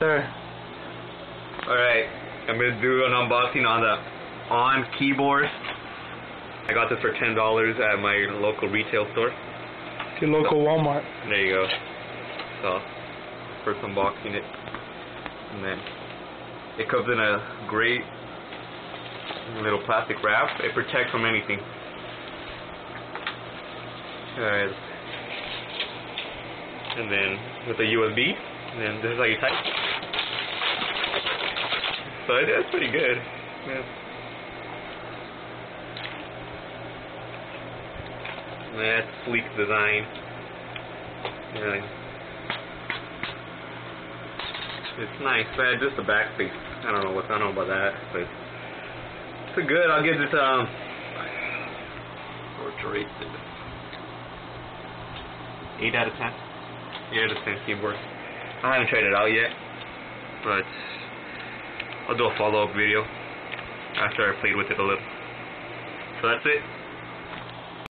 Sir. Alright, I'm going to do an unboxing on the Onn Keyboard. I got this for $10 at my local retail store. Your local Walmart. There you go. So, first unboxing it. And then, it comes in a great little plastic wrap. It protects from anything. Alright. And then, with a USB. And then this is how you type. So that's pretty good. Yeah. That's sleek design. Yeah. It's nice. Just the back face. I don't know about that, but it's good. I'll give this or to rate it. 8 out of 10. 8 out of 10 keyboard. I haven't tried it out yet, but I'll do a follow-up video after I played with it a little. So that's it.